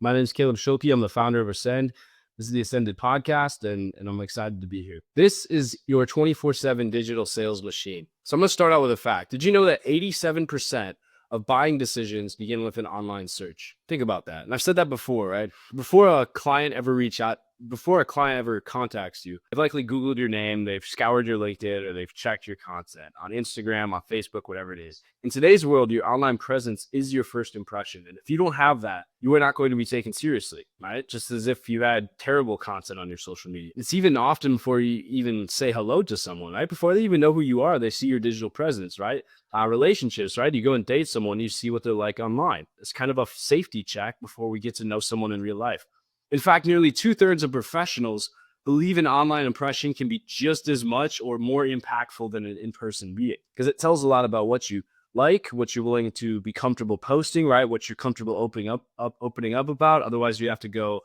My name is Caleb Schulke. I'm the founder of Ascend. This is the Ascended podcast, and I'm excited to be here. This is your 24/7 digital sales machine. So I'm going to start out with a fact. Did you know that 87% of buying decisions begin with an online search? Think about that. And I've said that before, right? Before a client ever contacts you, they've likely Googled your name, they've scoured your LinkedIn, or they've checked your content on Instagram, on Facebook, whatever it is. In today's world, your online presence is your first impression. And if you don't have that, you are not going to be taken seriously, right? Just as if you had terrible content on your social media. It's even often before you even say hello to someone, right? Before they even know who you are, they see your digital presence, right? Relationships, right? You go and date someone, you see what they're like online. It's kind of a safety check before we get to know someone in real life. In fact, nearly 2/3 of professionals believe an online impression can be just as much or more impactful than an in-person meeting, because it tells a lot about what you like, what you're willing to be comfortable posting, right? What you're comfortable opening up about. Otherwise, you have to go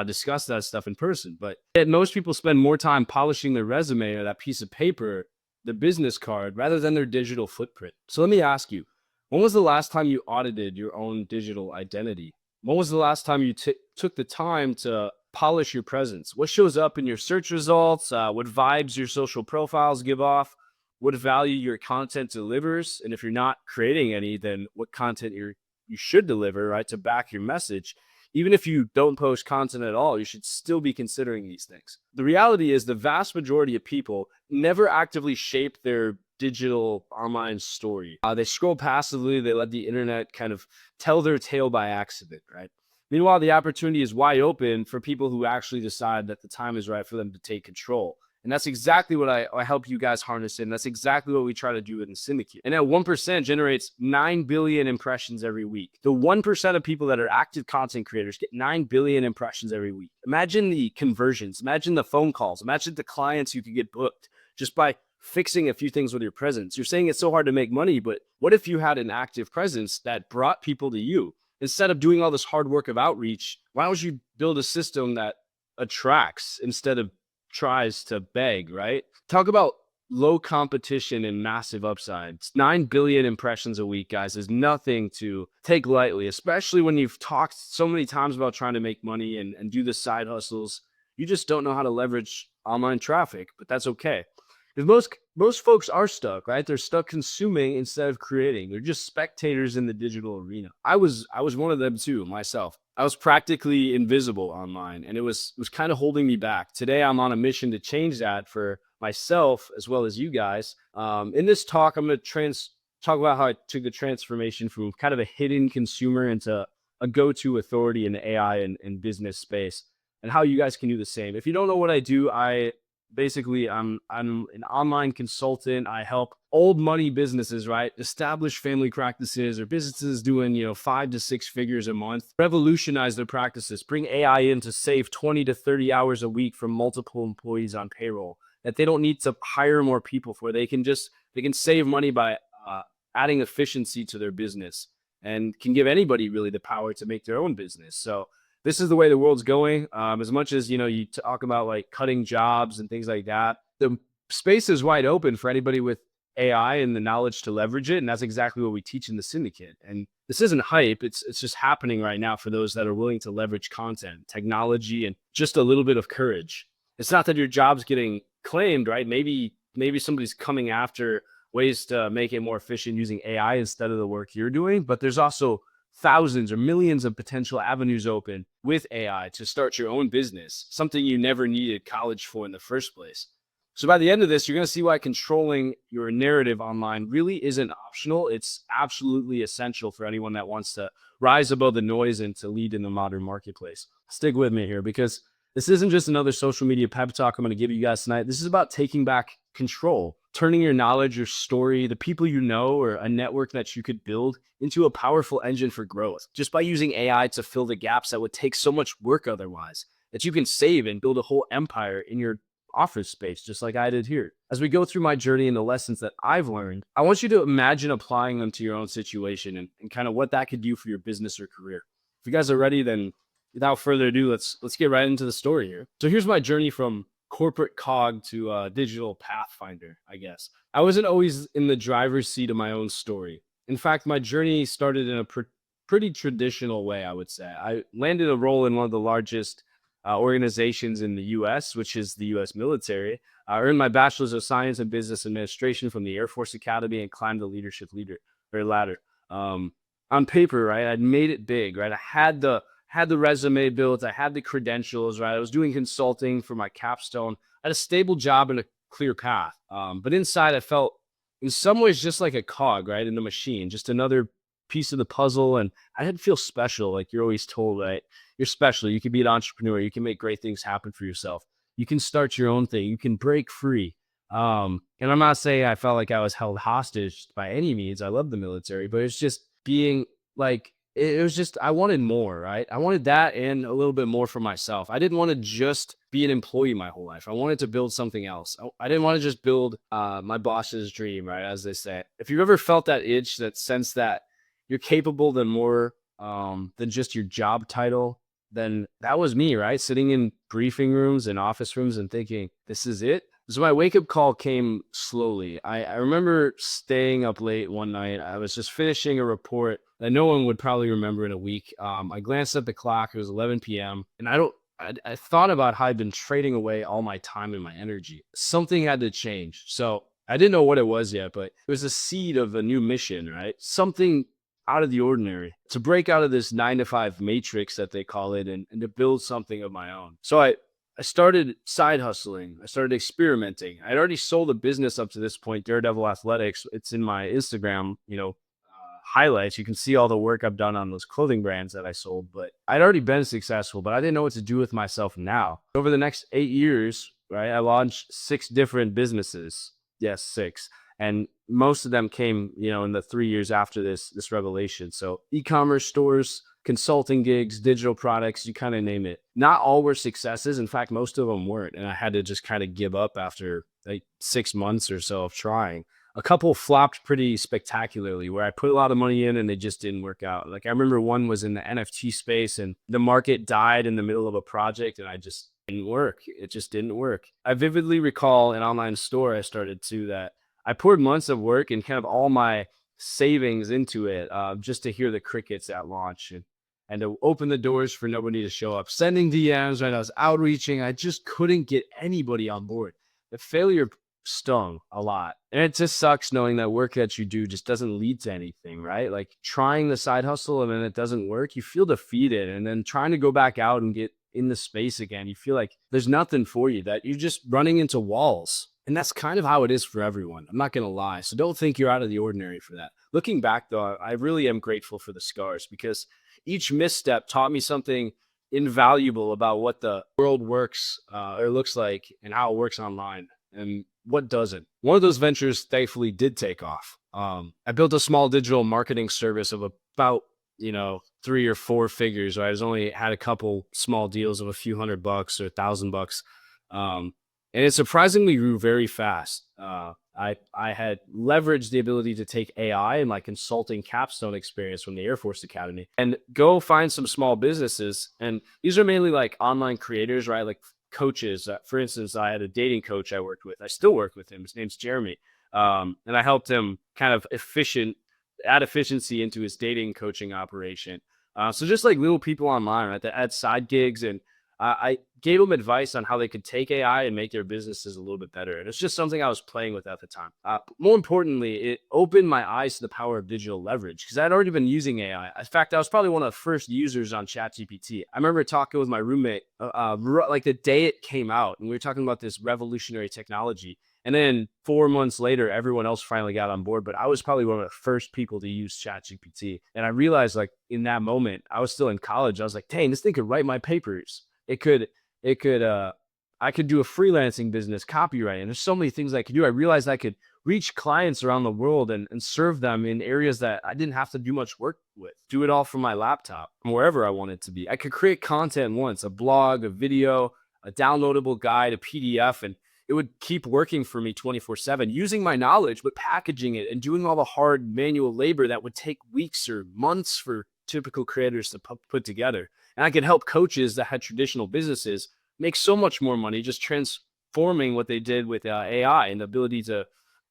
discuss that stuff in person. But yet most people spend more time polishing their resume or that piece of paper, the business card, rather than their digital footprint. So let me ask you, when was the last time you audited your own digital identity? When was the last time you took the time to polish your presence? What shows up in your search results? What vibes your social profiles give off? What value your content delivers? And if you're not creating any, then what content you should deliver, right, to back your message? Even if you don't post content at all, you should still be considering these things. The reality is the vast majority of people never actively shape their digital online story. They scroll passively. They let the internet kind of tell their tale by accident, right? Meanwhile, the opportunity is wide open for people who actually decide that the time is right for them to take control. And that's exactly what I help you guys harness in. That's exactly what we try to do in the syndicate. And that 1% generates 9 billion impressions every week. The 1% of people that are active content creators get 9 billion impressions every week. Imagine the conversions. Imagine the phone calls. Imagine the clients you could get booked just by fixing a few things with your presence. You're saying it's so hard to make money, but what if you had an active presence that brought people to you? Instead of doing all this hard work of outreach, why don't you build a system that attracts instead of tries to beg, right? Talk about low competition and massive upsides. 9 billion impressions a week, guys, is nothing to take lightly, especially when you've talked so many times about trying to make money and do the side hustles. You just don't know how to leverage online traffic, but that's okay. Because most folks are stuck, right? They're stuck consuming instead of creating. They're just spectators in the digital arena. I was one of them too, myself. I was practically invisible online, and it was kind of holding me back. Today, I'm on a mission to change that for myself as well as you guys. In this talk, I'm going to talk about how I took the transformation from kind of a hidden consumer into a go-to authority in the AI and business space, and how you guys can do the same. If you don't know what I do, basically, I'm an online consultant. I help old money businesses, right, establish family practices or businesses doing 5 to 6 figures a month, revolutionize their practices, bring AI in to save 20 to 30 hours a week from multiple employees on payroll that they don't need to hire more people for. They can save money by adding efficiency to their business, and can give anybody really the power to make their own business. So this is the way the world's going. As much as, you talk about like cutting jobs and things like that, the space is wide open for anybody with AI and the knowledge to leverage it. And that's exactly what we teach in the syndicate. And this isn't hype. It's just happening right now for those that are willing to leverage content, technology, and just a little bit of courage. It's not that your job's getting claimed, right? Maybe somebody's coming after ways to make it more efficient using AI instead of the work you're doing. But there's also thousands or millions of potential avenues open with AI to start your own business, something you never needed college for in the first place. So by the end of this, you're going to see why controlling your narrative online really isn't optional. It's absolutely essential for anyone that wants to rise above the noise and to lead in the modern marketplace. Stick with me here, because this isn't just another social media pep talk I'm going to give you guys tonight. This is about taking back control, turning your knowledge, your story, the people you know, or a network that you could build into a powerful engine for growth, just by using AI to fill the gaps that would take so much work otherwise, that you can save and build a whole empire in your office space, just like I did here. As we go through my journey and the lessons that I've learned, I want you to imagine applying them to your own situation and kind of what that could do for your business or career. If you guys are ready, then without further ado, let's get right into the story here. So here's my journey from corporate cog to digital pathfinder, I guess. I wasn't always in the driver's seat of my own story. In fact, my journey started in a pretty traditional way, I would say. I landed a role in one of the largest organizations in the US, which is the US military. I earned my bachelor's of science in business administration from the Air Force Academy and climbed the leadership leader or ladder. Um, on paper, right, I'd made it big, right? I had the resume built, I had the credentials, right? I was doing consulting for my capstone. I had a stable job and a clear path. But inside, I felt in some ways just like a cog, right, in the machine, just another piece of the puzzle. And I didn't feel special, like you're always told, right? You're special. You can be an entrepreneur. You can make great things happen for yourself. You can start your own thing. You can break free. And I'm not saying I felt like I was held hostage by any means. I love the military, but it's just being like, it was just, I wanted more, right? I wanted that and a little bit more for myself. I didn't want to just be an employee my whole life. I wanted to build something else. I didn't want to just build my boss's dream, right? As they say. If you've ever felt that itch, that sense that you're capable than more than just your job title, then that was me, right? Sitting in briefing rooms and office rooms and thinking, this is it. So my wake up call came slowly. I remember staying up late one night. I was just finishing a report that no one would probably remember in a week. I glanced at the clock. It was 11 p.m. And I thought about how I'd been trading away all my time and my energy. Something had to change. So I didn't know what it was yet, but it was a seed of a new mission, right? Something out of the ordinary to break out of this 9 to 5 matrix that they call it and to build something of my own. So I started side hustling. I started experimenting. I'd already sold a business up to this point, Daredevil Athletics. It's in my Instagram, highlights. You can see all the work I've done on those clothing brands that I sold, but I'd already been successful, but I didn't know what to do with myself now. Over the next 8 years, right, I launched 6 different businesses. Yes, 6. And most of them came, in the 3 years after this revelation. So e-commerce stores, consulting gigs, digital products, you kind of name it. Not all were successes. In fact, most of them weren't. And I had to just kind of give up after like 6 months or so of trying. A couple flopped pretty spectacularly where I put a lot of money in and they just didn't work out. Like I remember one was in the NFT space and the market died in the middle of a project and I just didn't work. It just didn't work. I vividly recall an online store I started to that I poured months of work and kind of all my savings into it just to hear the crickets at launch and to open the doors for nobody to show up. Sending DMs, right? I was outreaching. I just couldn't get anybody on board. The failure stung a lot. And it just sucks knowing that work that you do just doesn't lead to anything, right? Like trying the side hustle and then it doesn't work. You feel defeated. And then trying to go back out and get in the space again, you feel like there's nothing for you, that you're just running into walls. And that's kind of how it is for everyone. I'm not going to lie. So don't think you're out of the ordinary for that. Looking back, though, I really am grateful for the scars because each misstep taught me something invaluable about what the world works or looks like and how it works online and what doesn't. One of those ventures thankfully did take off. I built a small digital marketing service of about 3 or 4 figures. Right? I was only had a couple small deals of a few $100 or $1,000. And it surprisingly grew very fast. I had leveraged the ability to take AI and my consulting capstone experience from the Air Force Academy and go find some small businesses. And these are mainly like online creators, right? Like coaches. For instance, I had a dating coach I worked with. I still work with him. His name's Jeremy. And I helped him kind of add efficiency into his dating coaching operation. So just like little people online, right? That add side gigs and I gave them advice on how they could take AI and make their businesses a little bit better. And it's just something I was playing with at the time. More importantly, it opened my eyes to the power of digital leverage because I'd already been using AI. In fact, I was probably one of the first users on ChatGPT. I remember talking with my roommate like the day it came out, and we were talking about this revolutionary technology. And then 4 months later, everyone else finally got on board. But I was probably one of the first people to use ChatGPT. And I realized like in that moment, I was still in college. I was like, dang, this thing could write my papers. I could do a freelancing business, copywriting. There's so many things I could do. I realized I could reach clients around the world and serve them in areas that I didn't have to do much work with. Do it all from my laptop, from wherever I wanted to be. I could create content once, a blog, a video, a downloadable guide, a PDF, and it would keep working for me 24/7, using my knowledge, but packaging it and doing all the hard manual labor that would take weeks or months for typical creators to put together. And I could help coaches that had traditional businesses make so much more money just transforming what they did with AI and the ability to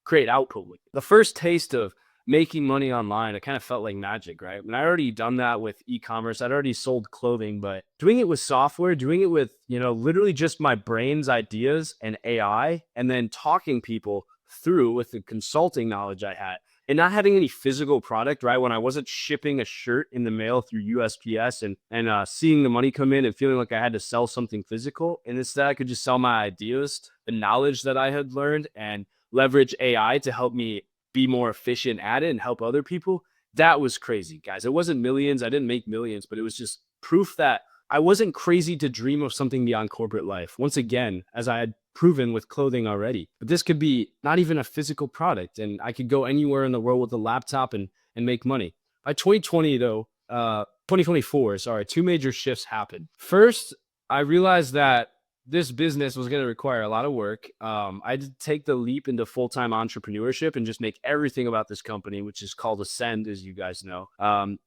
create output. The first taste of making money online, it kind of felt like magic, right? And I already done that with e-commerce. I'd already sold clothing, but doing it with software, doing it with, literally just my brain's ideas and AI, and then talking people through with the consulting knowledge I had and not having any physical product, right? When I wasn't shipping a shirt in the mail through USPS and seeing the money come in and feeling like I had to sell something physical. And instead I could just sell my ideas, the knowledge that I had learned, and leverage AI to help me be more efficient at it and help other people. That was crazy, guys. It wasn't millions. I didn't make millions, but it was just proof that I wasn't crazy to dream of something beyond corporate life. Once again, as I had proven with clothing already, but this could be not even a physical product, and I could go anywhere in the world with a laptop and make money. By 2020, though, 2024, sorry, two major shifts happened. First, I realized that this business was going to require a lot of work. I had to take the leap into full-time entrepreneurship and just make everything about this company, which is called Ascend, as you guys know.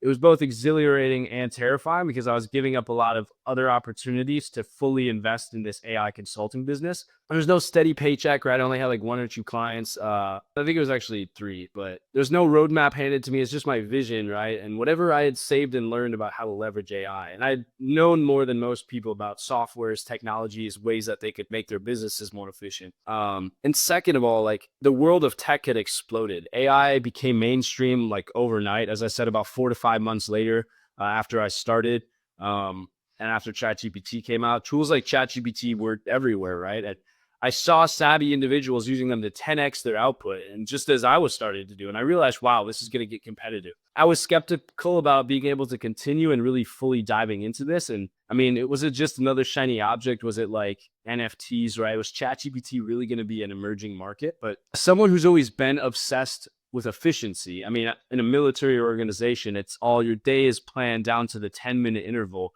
It was both exhilarating and terrifying because I was giving up a lot of other opportunities to fully invest in this AI consulting business. There's no steady paycheck, right? I only had like one or two clients. I think it was actually three, but there's no roadmap handed to me. It's just my vision, right? And whatever I had saved and learned about how to leverage AI. And I'd known more than most people about softwares, technologies, ways that they could make their businesses more efficient. And second of all, like the world of tech had exploded. AI became mainstream like overnight, as I said, about 4 to 5 months later after I started. And after ChatGPT came out, tools like ChatGPT were everywhere, right? And I saw savvy individuals using them to 10x their output. And just as I was starting to do, and I realized, wow, this is going to get competitive. I was skeptical about being able to continue and really fully diving into this. And I mean, was it just another shiny object? Was it like NFTs, right? Was ChatGPT really going to be an emerging market? But someone who's always been obsessed with efficiency, I mean, in a military organization, it's all your day is planned down to the 10-minute interval.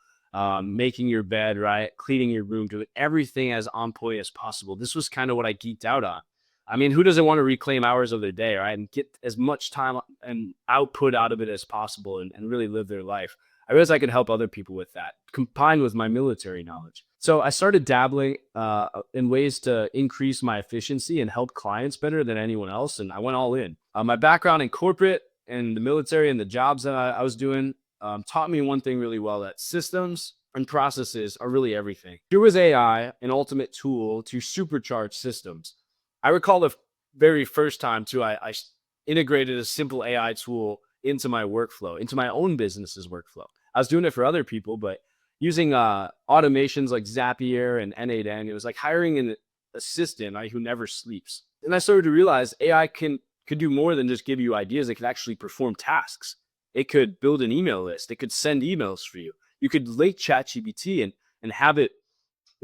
Making your bed, right? Cleaning your room, doing everything as on point as possible. This was kind of what I geeked out on. I mean, who doesn't want to reclaim hours of their day, right? And get as much time and output out of it as possible and really live their life. I realized I could help other people with that, combined with my military knowledge. So I started dabbling in ways to increase my efficiency and help clients better than anyone else. And I went all in. My background in corporate and the military and the jobs that I was doing taught me one thing really well, that systems and processes are really everything. Here was AI, an ultimate tool to supercharge systems. I recall the very first time too, I integrated a simple AI tool into my workflow, into my own business's workflow. I was doing it for other people, but using automations like Zapier and N8N, it was like hiring an assistant, right, who never sleeps. And I started to realize AI could do more than just give you ideas. It could actually perform tasks. It could build an email list. It could send emails for you. You could link ChatGPT and have it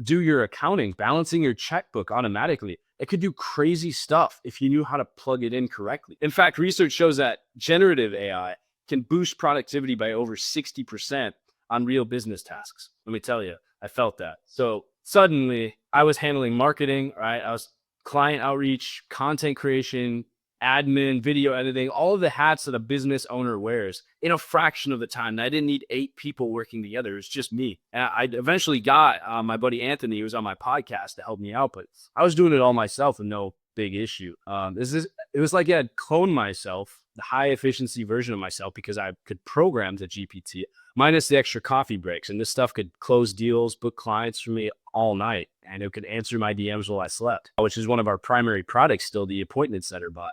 do your accounting, balancing your checkbook automatically. It could do crazy stuff if you knew how to plug it in correctly. In fact, research shows that generative AI can boost productivity by over 60% on real business tasks. Let me tell you, I felt that. So suddenly I was handling marketing, right? I was client outreach, content creation, admin, video editing, all of the hats that a business owner wears in a fraction of the time. And I didn't need 8 people working together. It's just me. And I eventually got my buddy Anthony, who was on my podcast, to help me out, but I was doing it all myself with no big issue. It was like I had cloned myself, the high efficiency version of myself, because I could program the GPT minus the extra coffee breaks. And this stuff could close deals, book clients for me all night. And it could answer my DMs while I slept, which is one of our primary products still, the appointment setter bot.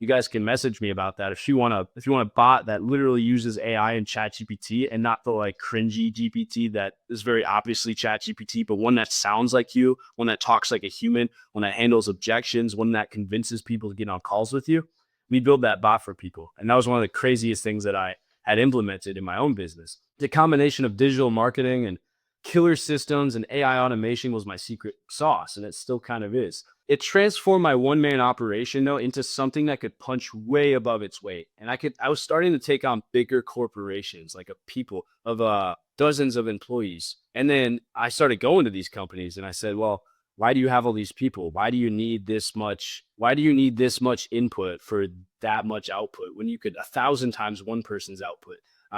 You guys can message me about that if you want a bot that literally uses AI and ChatGPT, and not the like cringy GPT that is very obviously ChatGPT, but one that sounds like you, one that talks like a human, one that handles objections, one that convinces people to get on calls with you. We build that bot for people. And that was one of the craziest things that I had implemented in my own business. The combination of digital marketing and killer systems and AI automation was my secret sauce, and it still kind of is. It transformed my one-man operation though into something that could punch way above its weight. And I was starting to take on bigger corporations, like people of dozens of employees. And then I started going to these companies and I said, well, why do you have all these people? Why do you need this much? Why do you need this much input for that much output when you could 1,000 times one person's output?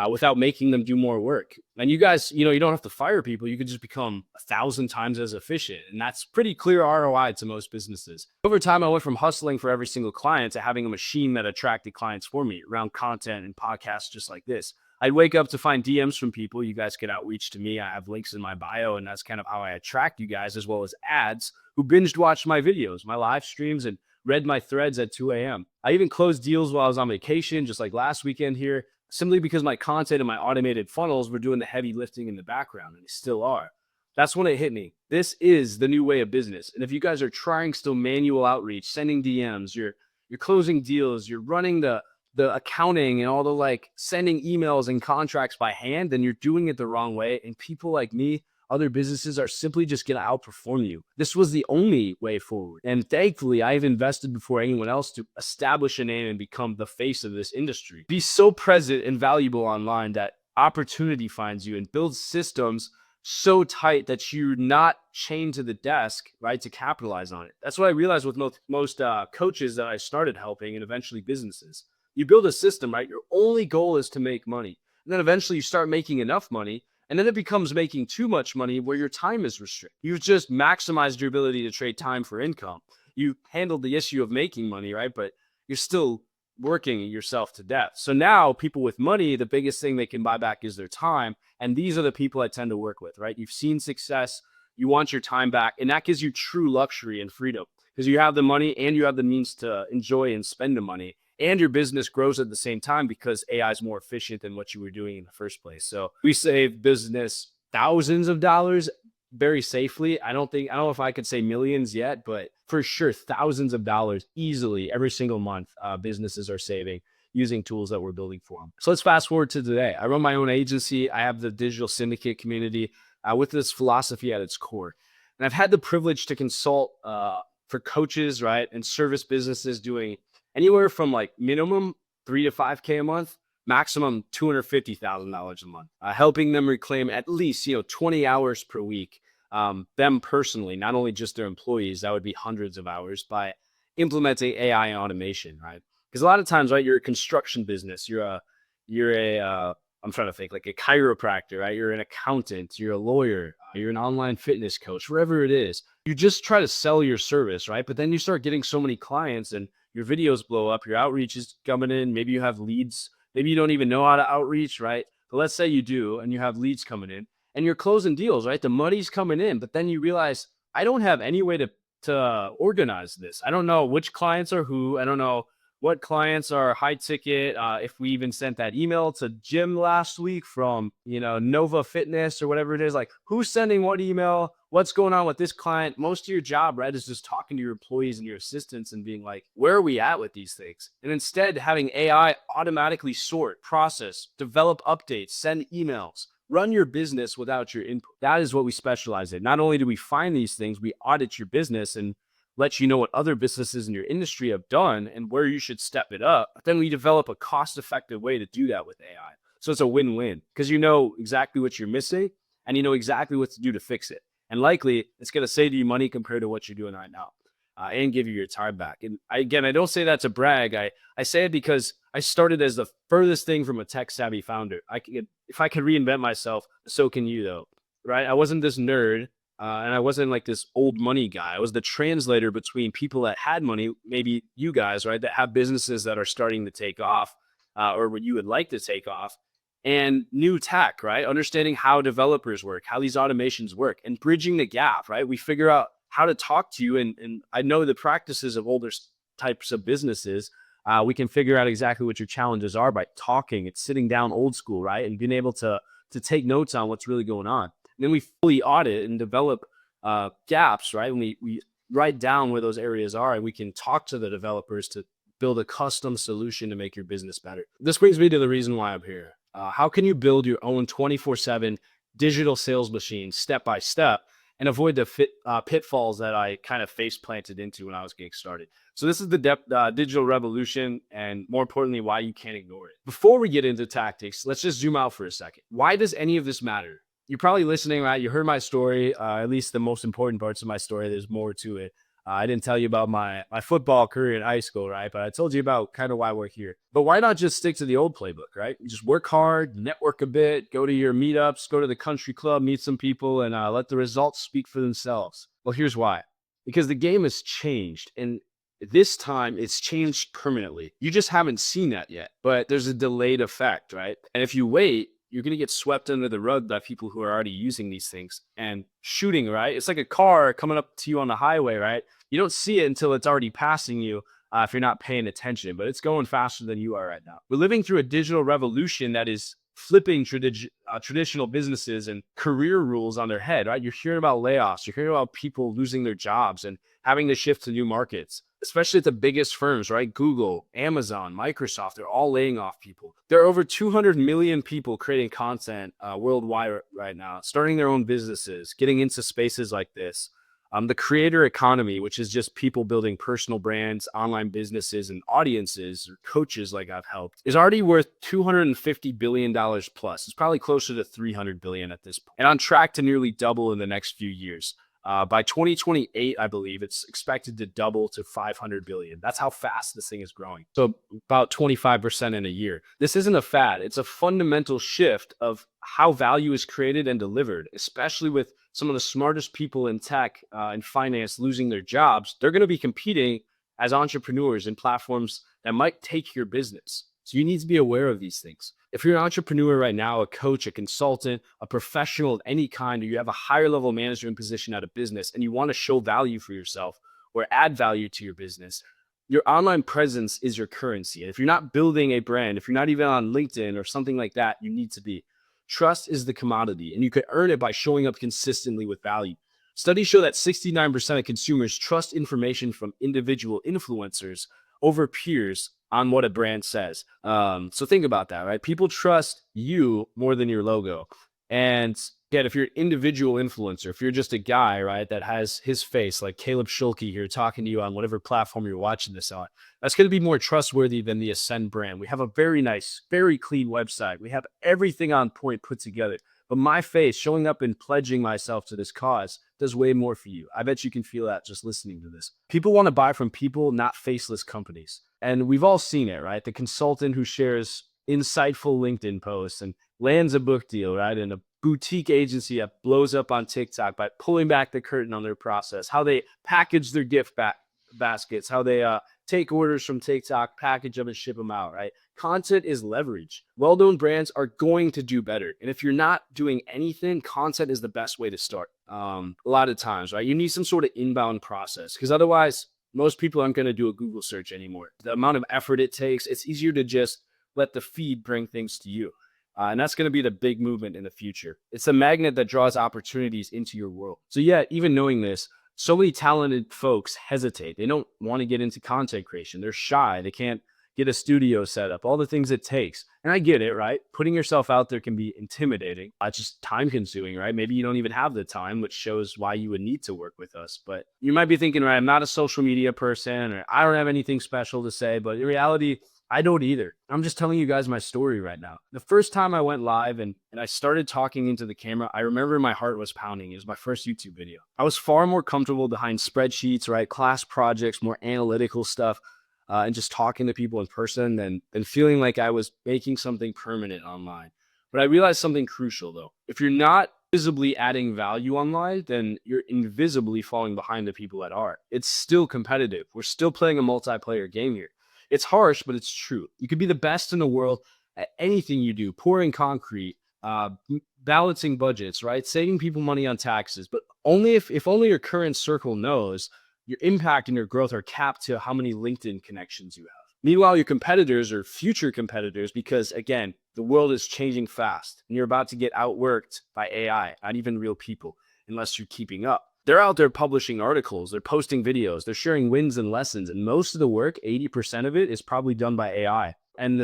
without making them do more work. And you guys, you don't have to fire people. You could just become 1,000 times as efficient. And that's pretty clear ROI to most businesses. Over time, I went from hustling for every single client to having a machine that attracted clients for me around content and podcasts just like this. I'd wake up to find DMs from people. You guys could outreach to me. I have links in my bio, and that's kind of how I attract you guys, as well as ads who binged watched my videos, my live streams, and read my threads at 2 a.m. I even closed deals while I was on vacation, just like last weekend here, simply because my content and my automated funnels were doing the heavy lifting in the background, and they still are. That's when it hit me. This is the new way of business. And if you guys are trying still manual outreach, sending DMs, you're closing deals, you're running the accounting and all the sending emails and contracts by hand, then you're doing it the wrong way. And people like me, other businesses, are simply just going to outperform you. This was the only way forward. And thankfully, I've invested before anyone else to establish a name and become the face of this industry. Be so present and valuable online that opportunity finds you, and build systems so tight that you're not chained to the desk, right, to capitalize on it. That's what I realized with most coaches that I started helping, and eventually businesses. You build a system, right? Your only goal is to make money. And then eventually you start making enough money, and then it becomes making too much money where your time is restricted. You've just maximized your ability to trade time for income. You handled the issue of making money, right? But you're still working yourself to death. So now people with money, the biggest thing they can buy back is their time. And these are the people I tend to work with, right? You've seen success, you want your time back, and that gives you true luxury and freedom because you have the money and you have the means to enjoy and spend the money. And your business grows at the same time because AI is more efficient than what you were doing in the first place. So we save business thousands of dollars very safely. I don't know if I could say millions yet, but for sure, thousands of dollars easily every single month businesses are saving using tools that we're building for them. So let's fast forward to today. I run my own agency. I have the digital syndicate community with this philosophy at its core. And I've had the privilege to consult for coaches, right, and service businesses doing anywhere from minimum 3 to 5K a month, maximum $250,000 a month, helping them reclaim at least 20 hours per week. Them personally, not only just their employees, that would be hundreds of hours by implementing AI and automation, right? Because a lot of times, right, you're a construction business, you're a I'm trying to think, like a chiropractor, right? You're an accountant, you're a lawyer, you're an online fitness coach, wherever it is. You just try to sell your service, right? But then you start getting so many clients and your videos blow up, your outreach is coming in. Maybe you have leads. Maybe you don't even know how to outreach, right? But let's say you do, and you have leads coming in and you're closing deals, right? The money's coming in, but then you realize I don't have any way to organize this. I don't know which clients are who. I don't know what clients are high ticket. If we even sent that email to Jim last week from, Nova Fitness or whatever it is, who's sending what email, what's going on with this client. Most of your job, right, is just talking to your employees and your assistants and being like, where are we at with these things? And instead having AI automatically sort, process, develop updates, send emails, run your business without your input. That is what we specialize in. Not only do we find these things, we audit your business and let you know what other businesses in your industry have done and where you should step it up. But then we develop a cost-effective way to do that with AI. So it's a win-win because you know exactly what you're missing and you know exactly what to do to fix it. And likely it's going to save you money compared to what you're doing right now and give you your time back. And I don't say that to brag. I say it because I started as the furthest thing from a tech-savvy founder. If I could reinvent myself, so can you though, right? I wasn't this nerd. And I wasn't like this old money guy. I was the translator between people that had money, maybe you guys, right, that have businesses that are starting to take off or what you would like to take off, and new tech, right? Understanding how developers work, how these automations work, and bridging the gap, right? We figure out how to talk to you. And I know the practices of older types of businesses. We can figure out exactly what your challenges are by talking. It's sitting down old school, right? And being able to take notes on what's really going on. Then we fully audit and develop gaps, right? And we write down where those areas are, and we can talk to the developers to build a custom solution to make your business better. This brings me to the reason why I'm here. How can you build your own 24/7 digital sales machine step by step and avoid the pitfalls that I kind of face planted into when I was getting started? So this is the digital revolution, and more importantly, why you can't ignore it. Before we get into tactics, let's just zoom out for a second. Why does any of this matter? You're probably listening, right? You heard my story, at least the most important parts of my story. There's more to it. I didn't tell you about my football career in high school, right? But I told you about kind of why we're here. But why not just stick to the old playbook, right? Just work hard, network a bit, go to your meetups, go to the country club, meet some people, and let the results speak for themselves. Well, here's why. Because the game has changed, and this time it's changed permanently. You just haven't seen that yet, but there's a delayed effect, right? And if you wait, you're going to get swept under the rug by people who are already using these things and shooting, right? It's like a car coming up to you on the highway, right? You don't see it until it's already passing you if you're not paying attention, but it's going faster than you are right now. We're living through a digital revolution that is flipping traditional businesses and career rules on their head, right? You're hearing about layoffs, you're hearing about people losing their jobs and having to shift to new markets, especially at the biggest firms, right? Google, Amazon, Microsoft, they're all laying off people. There are over 200 million people creating content worldwide right now, starting their own businesses, getting into spaces like this. The creator economy, which is just people building personal brands, online businesses, and audiences, or coaches like I've helped, is already worth $250 billion plus. It's probably closer to 300 billion at this point, and on track to nearly double in the next few years. By 2028, I believe it's expected to double to 500 billion. That's how fast this thing is growing. So about 25% in a year. This isn't a fad. It's a fundamental shift of how value is created and delivered, especially with some of the smartest people in tech and finance losing their jobs. They're going to be competing as entrepreneurs in platforms that might take your business. So you need to be aware of these things. If you're an entrepreneur right now, a coach, a consultant, a professional of any kind, or you have a higher level management position at a business and you want to show value for yourself or add value to your business, your online presence is your currency. And if you're not building a brand, if you're not even on LinkedIn or something like that, you need to be. Trust is the commodity, and you can earn it by showing up consistently with value. Studies show that 69% of consumers trust information from individual influencers over peers on what a brand says. So think about that, right? People trust you more than your logo. And yet, if you're an individual influencer, if you're just a guy, right, that has his face like Caleb Schulke here talking to you on whatever platform you're watching this on, that's going to be more trustworthy than the Ascend brand. We have a very nice, very clean website. We have everything on point put together. But my face showing up and pledging myself to this cause does way more for you. I bet you can feel that just listening to this. People want to buy from people, not faceless companies. And we've all seen it, right? The consultant who shares insightful LinkedIn posts and lands a book deal, right? And a boutique agency that blows up on TikTok by pulling back the curtain on their process, how they package their baskets, how they take orders from TikTok, package them and ship them out, right? Content is leverage. Well-known brands are going to do better. And if you're not doing anything, content is the best way to start. A lot of times, right? You need some sort of inbound process because otherwise most people aren't going to do a Google search anymore. The amount of effort it takes, it's easier to just let the feed bring things to you. And that's going to be the big movement in the future. It's a magnet that draws opportunities into your world. So yeah, even knowing this, so many talented folks hesitate. They don't want to get into content creation. They're shy. They can't get a studio set up, all the things it takes. And I get it, right? Putting yourself out there can be intimidating. It's just time consuming, right? Maybe you don't even have the time, which shows why you would need to work with us. But you might be thinking, right, I'm not a social media person, or I don't have anything special to say. But in reality, I don't either. I'm just telling you guys my story right now. The first time I went live and I started talking into the camera, I remember my heart was pounding. It was my first YouTube video. I was far more comfortable behind spreadsheets, right? Class projects, more analytical stuff, and just talking to people in person than feeling like I was making something permanent online. But I realized something crucial though. If you're not visibly adding value online, then you're invisibly falling behind the people that are. It's still competitive. We're still playing a multiplayer game here. It's harsh, but it's true. You could be the best in the world at anything you do, pouring concrete, balancing budgets, right? Saving people money on taxes, but only if only your current circle knows your impact and your growth are capped to how many LinkedIn connections you have. Meanwhile, your competitors are future competitors because, again, the world is changing fast and you're about to get outworked by AI, not even real people, unless you're keeping up. They're out there publishing articles, they're posting videos, they're sharing wins and lessons. And most of the work, 80% of it is probably done by AI. And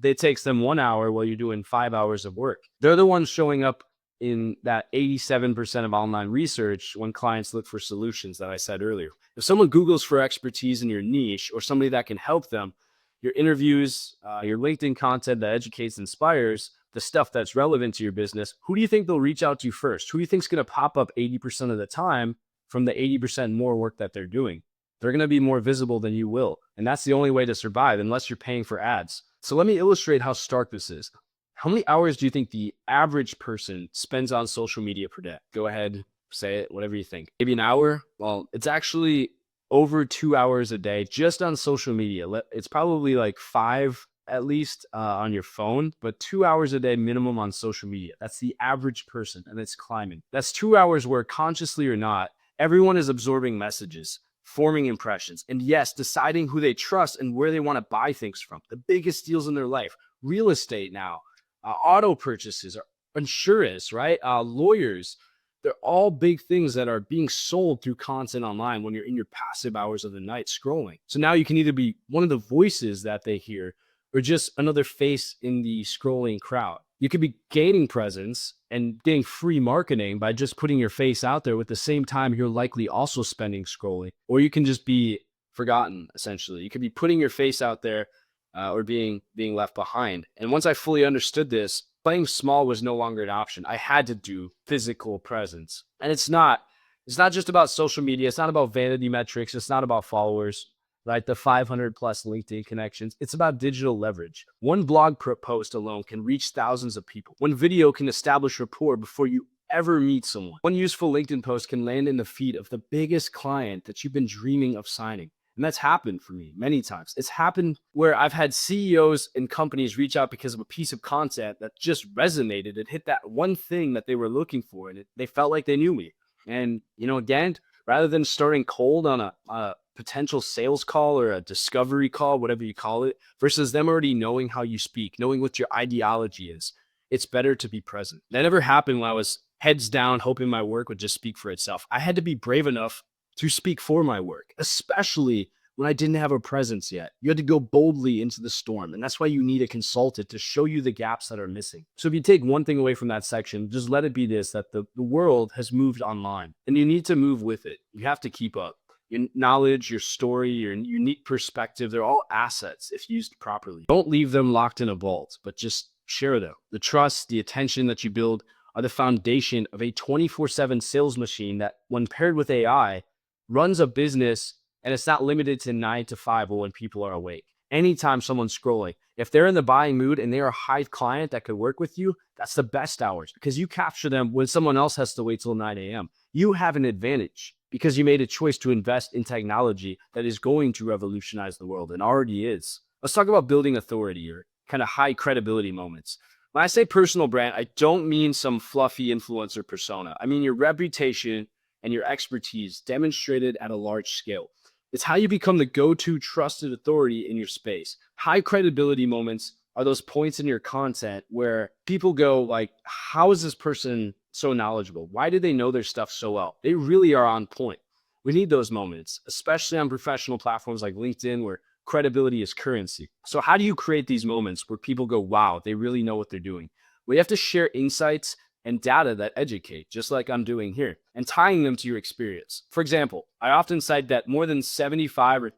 it takes them 1 hour while you're doing 5 hours of work. They're the ones showing up in that 87% of online research when clients look for solutions that I said earlier. If someone Googles for expertise in your niche or somebody that can help them, your interviews, your LinkedIn content that educates, inspires, the stuff that's relevant to your business, who do you think they'll reach out to first? Who do you think is going to pop up 80% of the time from the 80% more work that they're doing. They're going to be more visible than you will. And that's the only way to survive unless you're paying for ads. So let me illustrate how stark this is. How many hours do you think the average person spends on social media per day? Go ahead, say it, whatever you think. Maybe an hour? Well, it's actually over 2 hours a day just on social media. It's probably like 5 at least on your phone, but 2 hours a day minimum on social media. That's the average person, and it's climbing. That's 2 hours where, consciously or not, everyone is absorbing messages, forming impressions, and yes, deciding who they trust and where they want to buy things from. The biggest deals in their life, real estate now, auto purchases, insurance, right? Lawyers. They're all big things that are being sold through content online when you're in your passive hours of the night scrolling. So now you can either be one of the voices that they hear or just another face in the scrolling crowd. You could be gaining presence and getting free marketing by just putting your face out there, with the same time you're likely also spending scrolling. Or you can just be forgotten, essentially. You could be putting your face out there or being left behind. And once I fully understood this, playing small was no longer an option. I had to do physical presence. And it's not just about social media. It's not about vanity metrics. It's not about followers, right? The 500 plus LinkedIn connections. It's about digital leverage. One blog post alone can reach thousands of people. One video can establish rapport before you ever meet someone. One useful LinkedIn post can land in the feed of the biggest client that you've been dreaming of signing. And that's happened for me many times. It's happened where I've had CEOs and companies reach out because of a piece of content that just resonated. It hit that one thing that they were looking for, and they felt like they knew me. And, again, rather than starting cold on a potential sales call or a discovery call, whatever you call it, versus them already knowing how you speak, knowing what your ideology is, it's better to be present. That never happened when I was heads down, hoping my work would just speak for itself. I had to be brave enough to speak for my work, especially when I didn't have a presence yet. You had to go boldly into the storm. And that's why you need a consultant to show you the gaps that are missing. So if you take one thing away from that section, just let it be this, that the world has moved online and you need to move with it. You have to keep up. Your knowledge, your story, your unique perspective, they're all assets if used properly. Don't leave them locked in a vault, but just share them. The trust, the attention that you build are the foundation of a 24/7 sales machine that, when paired with AI, runs a business, and it's not limited to 9 to 5 or when people are awake. Anytime someone's scrolling, if they're in the buying mood and they're a high client that could work with you, that's the best hours, because you capture them when someone else has to wait till 9 a.m. You have an advantage because you made a choice to invest in technology that is going to revolutionize the world and already is. Let's talk about building authority, or kind of high credibility moments. When I say personal brand, I don't mean some fluffy influencer persona. I mean your reputation and your expertise demonstrated at a large scale. It's how you become the go-to trusted authority in your space. High credibility moments are those points in your content where people go like, how is this person so knowledgeable? Why do they know their stuff so well? They really are on point. We need those moments, especially on professional platforms like LinkedIn, where credibility is currency. So how do you create these moments where people go, wow, they really know what they're doing? We have to share insights and data that educate, just like I'm doing here, and tying them to your experience. For example, I often cite that more than 75 or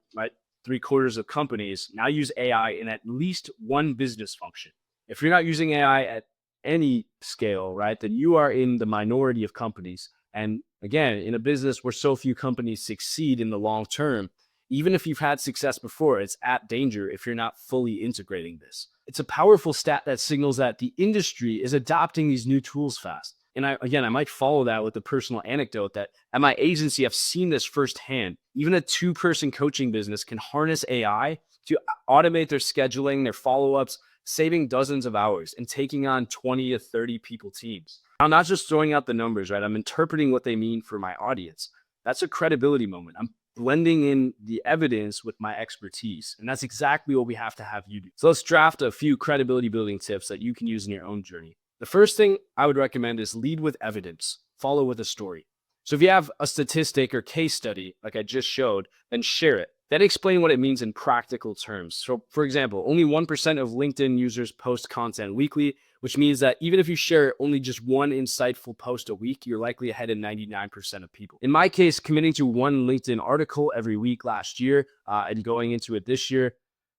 3/4 of companies now use AI in at least one business function. If you're not using AI at any scale, right, then you are in the minority of companies. And again, in a business where so few companies succeed in the long term, even if you've had success before, it's at danger if you're not fully integrating this. It's a powerful stat that signals that the industry is adopting these new tools fast. And I might follow that with a personal anecdote that at my agency, I've seen this firsthand. Even a 2-person coaching business can harness AI to automate their scheduling, their follow-ups, saving dozens of hours and taking on 20 to 30 people teams. I'm not just throwing out the numbers, right? I'm interpreting what they mean for my audience. That's a credibility moment. I'm blending in the evidence with my expertise. And that's exactly what we have to have you do. So let's draft a few credibility building tips that you can use in your own journey. The first thing I would recommend is lead with evidence, follow with a story. So if you have a statistic or case study, like I just showed, then share it. Then explain what it means in practical terms. So for example, only 1% of LinkedIn users post content weekly, which means that even if you share only just one insightful post a week, you're likely ahead of 99% of people. In my case, committing to one LinkedIn article every week last year and going into it this year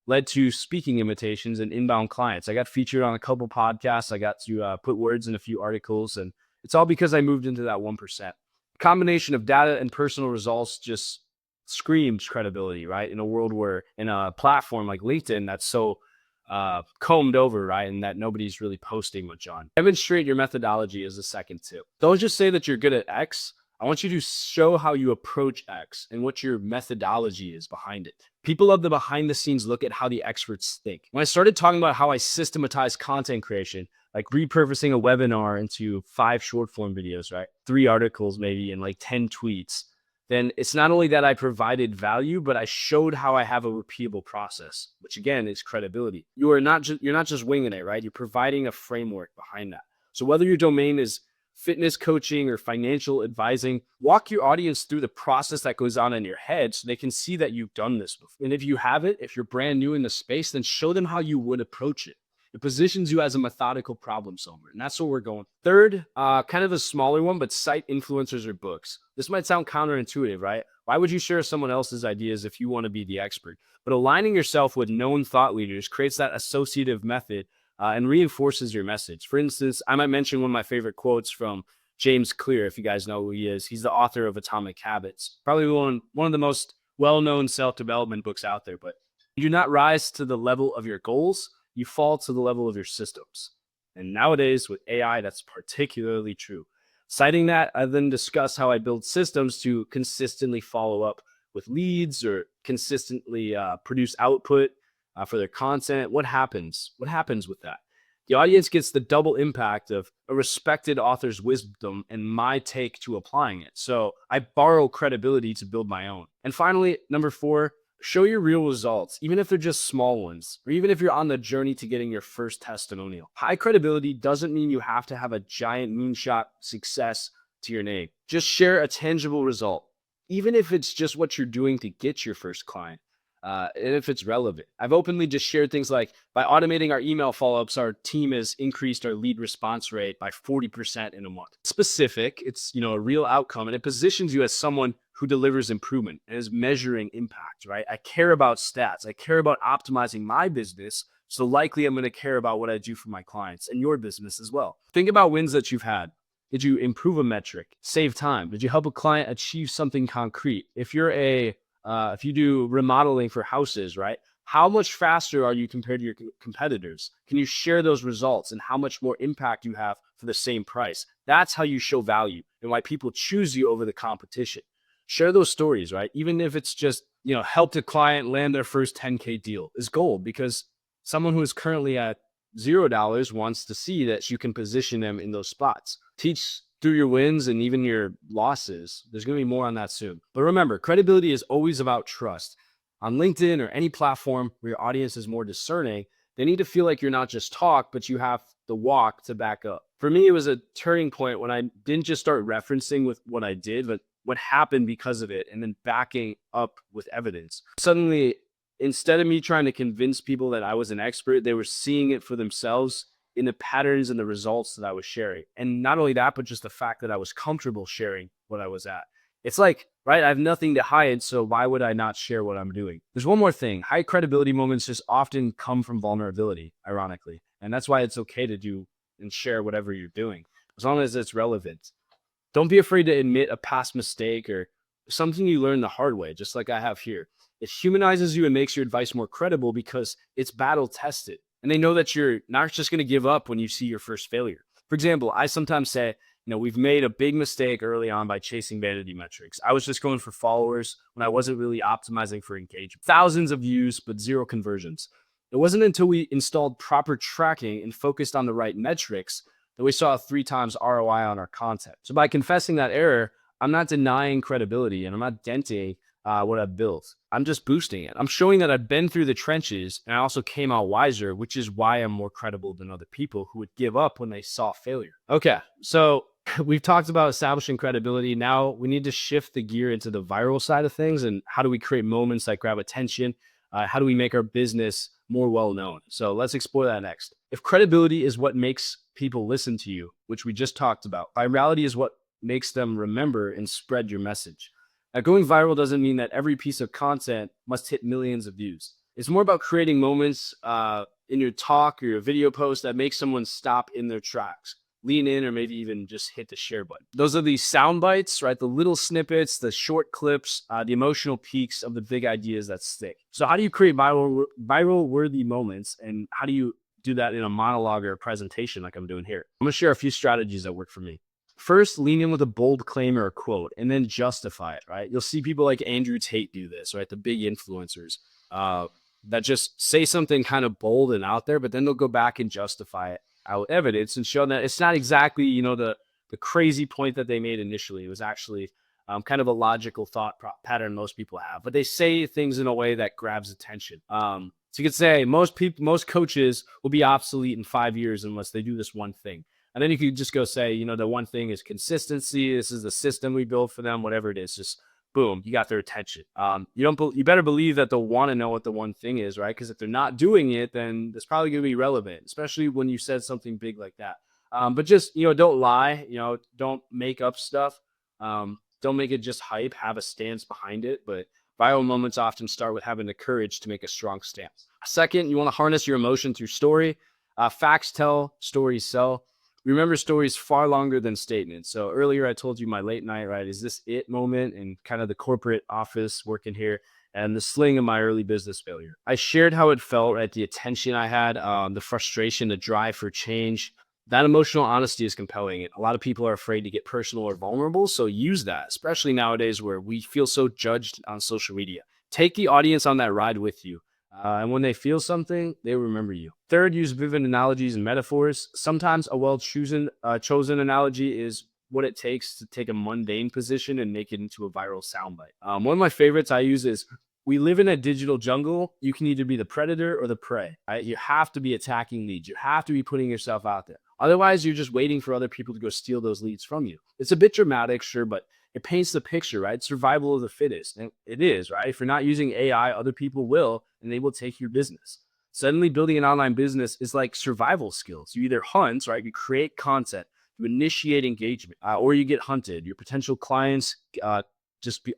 led to speaking invitations and inbound clients. I got featured on a couple podcasts. I got to put words in a few articles, and it's all because I moved into that 1%. Combination of data and personal results just screams credibility, right? In a world where, in a platform like LinkedIn that's so combed over, right? And that nobody's really posting much on. Demonstrate your methodology is the second tip. Don't just say that you're good at X. I want you to show how you approach X and what your methodology is behind it. People love the behind the scenes look at how the experts think. When I started talking about how I systematize content creation, like repurposing a webinar into 5 short form videos, right? 3 articles maybe and like 10 tweets, then it's not only that I provided value, but I showed how I have a repeatable process, which again is credibility. You're not just winging it, right? You're providing a framework behind that. So whether your domain is fitness coaching or financial advising, walk your audience through the process that goes on in your head so they can see that you've done this before. And if you have it, if you're brand new in the space, then show them how you would approach it. It positions you as a methodical problem solver. And that's where we're going. Third, kind of a smaller one, but cite influencers or books. This might sound counterintuitive, right? Why would you share someone else's ideas if you want to be the expert? But aligning yourself with known thought leaders creates that associative method and reinforces your message. For instance, I might mention one of my favorite quotes from James Clear, if you guys know who he is. He's the author of Atomic Habits, probably one of the most well-known self-development books out there. But you do not rise to the level of your goals, you fall to the level of your systems. And nowadays with AI, that's particularly true. Citing that, I then discuss how I build systems to consistently follow up with leads or consistently produce output for their content. What happens? What happens with that? The audience gets the double impact of a respected author's wisdom and my take to applying it. So I borrow credibility to build my own. And finally, number 4, show your real results, even if they're just small ones, or even if you're on the journey to getting your first testimonial. High credibility doesn't mean you have to have a giant moonshot success to your name. Just share a tangible result, even if it's just what you're doing to get your first client. And if it's relevant. I've openly just shared things like, by automating our email follow-ups, our team has increased our lead response rate by 40% in a month. Specific, it's a real outcome, and it positions you as someone who delivers improvement and is measuring impact, right? I care about stats. I care about optimizing my business. So likely I'm going to care about what I do for my clients and your business as well. Think about wins that you've had. Did you improve a metric, save time? Did you help a client achieve something concrete? If you do remodeling for houses, right? How much faster are you compared to your competitors? Can you share those results and how much more impact you have for the same price? That's how you show value and why people choose you over the competition. Share those stories, right? Even if it's just, helped a client land their first 10K deal is gold, because someone who is currently at $0 wants to see that you can position them in those spots. Teach through your wins and even your losses. There's going to be more on that soon. But remember, credibility is always about trust. On LinkedIn or any platform where your audience is more discerning, they need to feel like you're not just talk, but you have the walk to back up. For me, it was a turning point when I didn't just start referencing with what I did, but what happened because of it, and then backing up with evidence. Suddenly, instead of me trying to convince people that I was an expert, they were seeing it for themselves in the patterns and the results that I was sharing. And not only that, but just the fact that I was comfortable sharing what I was at. It's like, right, I have nothing to hide, so why would I not share what I'm doing? There's one more thing. High credibility moments just often come from vulnerability, ironically. And that's why it's okay to do and share whatever you're doing, as long as it's relevant. Don't be afraid to admit a past mistake or something you learned the hard way, just like I have here. It humanizes you and makes your advice more credible because it's battle tested. And they know that you're not just going to give up when you see your first failure. For example, I sometimes say, we've made a big mistake early on by chasing vanity metrics. I was just going for followers when I wasn't really optimizing for engagement. Thousands of views, but 0 conversions. It wasn't until we installed proper tracking and focused on the right metrics that we saw a 3 times ROI on our content. So by confessing that error, I'm not denying credibility and I'm not denting what I've built. I'm just boosting it. I'm showing that I've been through the trenches and I also came out wiser, which is why I'm more credible than other people who would give up when they saw failure. Okay, so we've talked about establishing credibility. Now we need to shift the gear into the viral side of things, and how do we create moments that grab attention? How do we make our business more well-known? So let's explore that next. If credibility is what makes people listen to you, which we just talked about, virality is what makes them remember and spread your message. Now, going viral doesn't mean that every piece of content must hit millions of views. It's more about creating moments in your talk or your video post that make someone stop in their tracks, lean in or maybe even just hit the share button. Those are the sound bites, right? The little snippets, the short clips, the emotional peaks of the big ideas that stick. So how do you create viral worthy moments, and how do you do that in a monologue or a presentation like I'm doing here? I'm gonna share a few strategies that work for me. First, lean in with a bold claim or a quote and then justify it, right? You'll see people like Andrew Tate do this, right? The big influencers that just say something kind of bold and out there, but then they'll go back and justify it out evidence and show that it's not exactly, the crazy point that they made initially. It was actually kind of a logical thought pattern most people have, but they say things in a way that grabs attention. So you could say most coaches will be obsolete in 5 years unless they do this one thing. And then you could just go say, the one thing is consistency. This is the system we build for them, whatever it is. Just boom, you got their attention. You better believe that they'll want to know what the one thing is, right? Because if they're not doing it, then it's probably going to be relevant, especially when you said something big like that. But just, don't lie, don't make up stuff. Don't make it just hype, have a stance behind it. But viral moments often start with having the courage to make a strong stance. Second, you want to harness your emotion through story. Facts tell, stories sell. Remember stories far longer than statements. So earlier I told you my late night, right? Is this it moment and kind of the corporate office working here and the sling of my early business failure. I shared how it felt, right? The attention I had, the frustration, the drive for change. That emotional honesty is compelling. And a lot of people are afraid to get personal or vulnerable. So use that, especially nowadays where we feel so judged on social media. Take the audience on that ride with you. And when they feel something, they remember you. Third, use vivid analogies and metaphors. Sometimes a well-chosen analogy is what it takes to take a mundane position and make it into a viral soundbite. One of my favorites I use is, we live in a digital jungle. You can either be the predator or the prey. Right? You have to be attacking leads. You have to be putting yourself out there. Otherwise, you're just waiting for other people to go steal those leads from you. It's a bit dramatic, sure, but it paints the picture, right? Survival of the fittest. And it is, right? If you're not using AI, other people will, and they will take your business. Suddenly building an online business is like survival skills. You either hunt, right? You create content, you initiate engagement, or you get hunted. Your potential clients are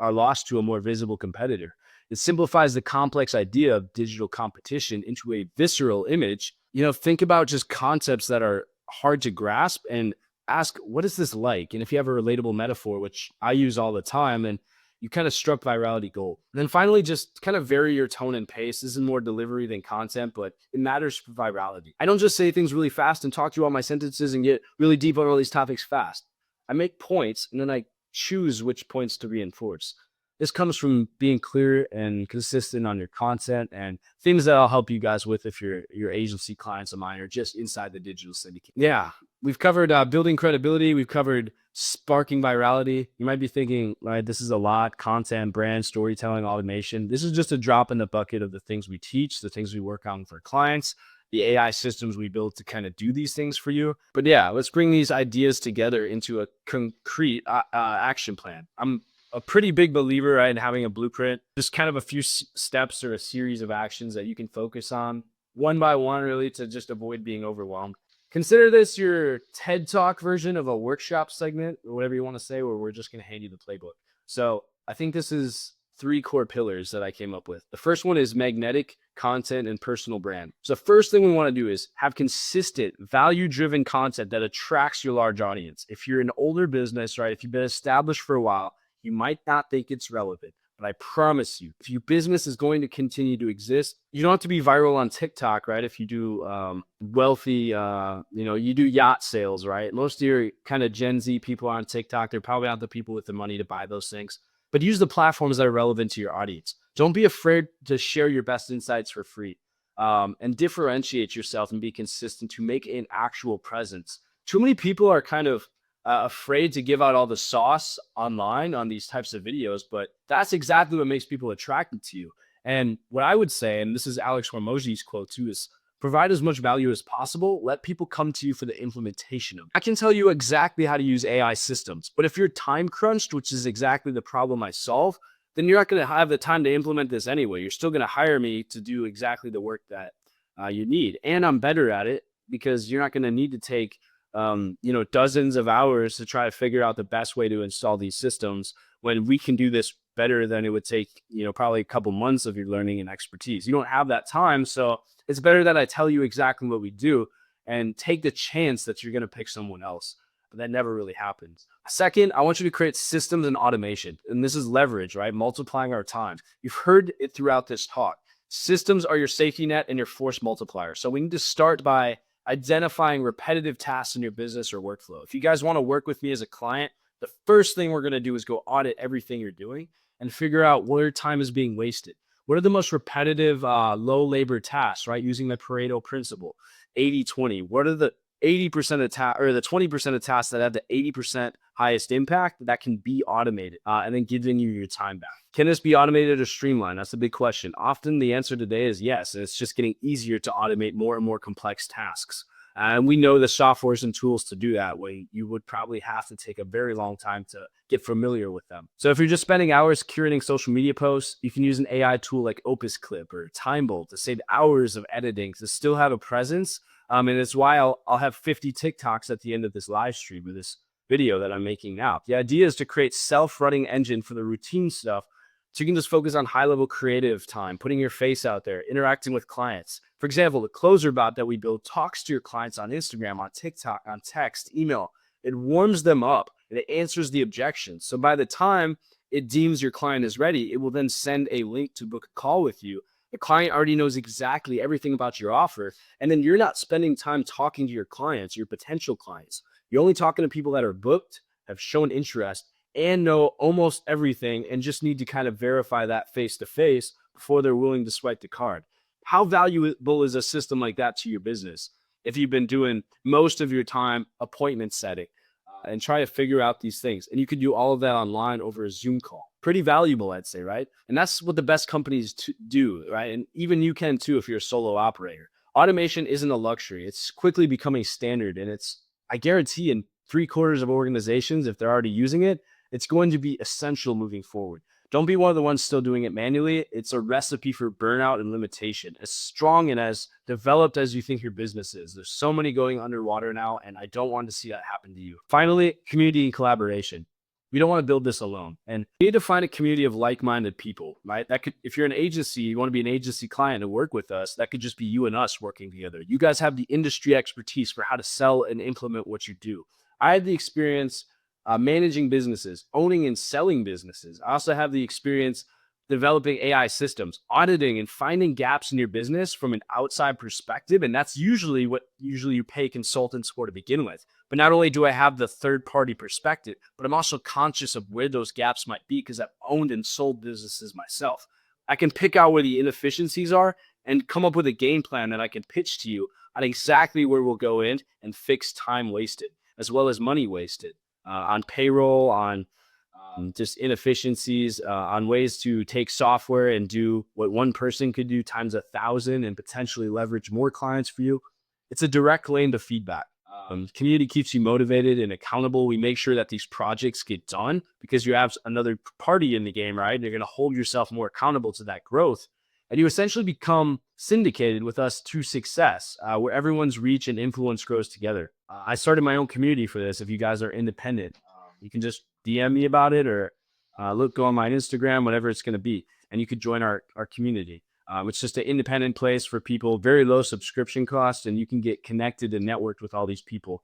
lost to a more visible competitor. It simplifies the complex idea of digital competition into a visceral image. Think about just concepts that are hard to grasp and ask, what is this like? And if you have a relatable metaphor, which I use all the time, then you kind of struck virality gold. And then finally, just kind of vary your tone and pace. This is more delivery than content, but it matters for virality. I don't just say things really fast and talk through all my sentences and get really deep on all these topics fast. I make points and then I choose which points to reinforce. This comes from being clear and consistent on your content and things that I'll help you guys with if your agency clients of mine are just inside the digital syndicate. Yeah, we've covered building credibility. We've covered sparking virality. You might be thinking, right, this is a lot: content, brand, storytelling, automation. This is just a drop in the bucket of the things we teach, the things we work on for clients, the AI systems we build to kind of do these things for you. But yeah, let's bring these ideas together into a concrete action plan. I'm a pretty big believer, right, in having a blueprint, just kind of a few steps or a series of actions that you can focus on one by one, really, to just avoid being overwhelmed. Consider this your TED Talk version of a workshop segment, or whatever you want to say, where we're just going to hand you the playbook. So I think this is 3 core pillars that I came up with. The first one is magnetic content and personal brand. So the first thing we want to do is have consistent, value-driven content that attracts your large audience. If you're an older business, right, if you've been established for a while, you might not think it's relevant, but I promise you, if your business is going to continue to exist, you don't have to be viral on TikTok, right? If you do wealthy, you do yacht sales, right? Most of your kind of Gen Z people are on TikTok. They're probably not the people with the money to buy those things, but use the platforms that are relevant to your audience. Don't be afraid to share your best insights for free, and differentiate yourself and be consistent to make an actual presence. Too many people are kind of afraid to give out all the sauce online on these types of videos, but that's exactly what makes people attracted to you. And what I would say, and this is Alex Hormozi's quote too, is provide as much value as possible. Let people come to you for the implementation of it. I can tell you exactly how to use AI systems, but if you're time crunched, which is exactly the problem I solve, then you're not going to have the time to implement this anyway. You're still going to hire me to do exactly the work that you need. And I'm better at it because you're not going to need to take dozens of hours to try to figure out the best way to install these systems when we can do this better than it would take, probably a couple months of your learning and expertise. You don't have that time. So it's better that I tell you exactly what we do. and take the chance that you're going to pick someone else. But that never really happens. Second, I want you to create systems and automation. And this is leverage, right? Multiplying our time. You've heard it throughout this talk. Systems are your safety net and your force multiplier. So we need to start by identifying repetitive tasks in your business or workflow. If you guys want to work with me as a client, the first thing we're going to do is go audit everything you're doing and figure out where time is being wasted. What are the most repetitive, low labor tasks, right? Using the Pareto principle, 80-20. What are the 80% of tasks or the 20% of tasks that have the 80% highest impact that can be automated and then giving you your time back? Can this be automated or streamlined? That's the big question. Often the answer today is yes. And it's just getting easier to automate more and more complex tasks. And we know the softwares and tools to do that way. You would probably have to take a very long time to get familiar with them. So if you're just spending hours curating social media posts, you can use an AI tool like Opus Clip or Timebolt to save hours of editing to still have a presence. And it's why I'll have 50 TikToks at the end of this live stream or this video that I'm making now. The idea is to create self-running engine for the routine stuff so you can just focus on high-level creative time, putting your face out there, interacting with clients. For example, the closer bot that we build talks to your clients on Instagram, on TikTok, on text, email. It warms them up and it answers the objections. So by the time it deems your client is ready, it will then send a link to book a call with you. The client already knows exactly everything about your offer. And then you're not spending time talking to your clients, your potential clients. You're only talking to people that are booked, have shown interest, and know almost everything and just need to kind of verify that face to face before they're willing to swipe the card. How valuable is a system like that to your business if you've been doing most of your time appointment setting and try to figure out these things? And you could do all of that online over a Zoom call. Pretty valuable, I'd say, right? And that's what the best companies do, right? And even you can too if you're a solo operator. Automation isn't a luxury. It's quickly becoming standard. And it's, I guarantee, in 3/4 of organizations, if they're already using it, it's going to be essential moving forward. Don't be one of the ones still doing it manually. It's a recipe for burnout and limitation. As strong and as developed as you think your business is, there's so many going underwater now, and I don't want to see that happen to you. Finally, community and collaboration. We don't want to build this alone. And you need to find a community of like-minded people, right? That could, if you're an agency, you want to be an agency client and work with us, that could just be you and us working together. You guys have the industry expertise for how to sell and implement what you do. I had the experience managing businesses, owning and selling businesses. I also have the experience developing AI systems, auditing and finding gaps in your business from an outside perspective. And that's usually what you pay consultants for to begin with. But not only do I have the third-party perspective, but I'm also conscious of where those gaps might be because I've owned and sold businesses myself. I can pick out where the inefficiencies are and come up with a game plan that I can pitch to you on exactly where we'll go in and fix time wasted, as well as money wasted on payroll, on just inefficiencies, on ways to take software and do what one person could do times 1,000 and potentially leverage more clients for you. It's a direct lane to feedback. Community keeps you motivated and accountable. We make sure that these projects get done because you have another party in the game, right? You're going to hold yourself more accountable to that growth. And you essentially become syndicated with us to success, where everyone's reach and influence grows together. I started my own community for this. If you guys are independent, you can just DM me about it or go on my Instagram, whatever it's going to be. And you could join our community. It's just an independent place for people, very low subscription costs, and you can get connected and networked with all these people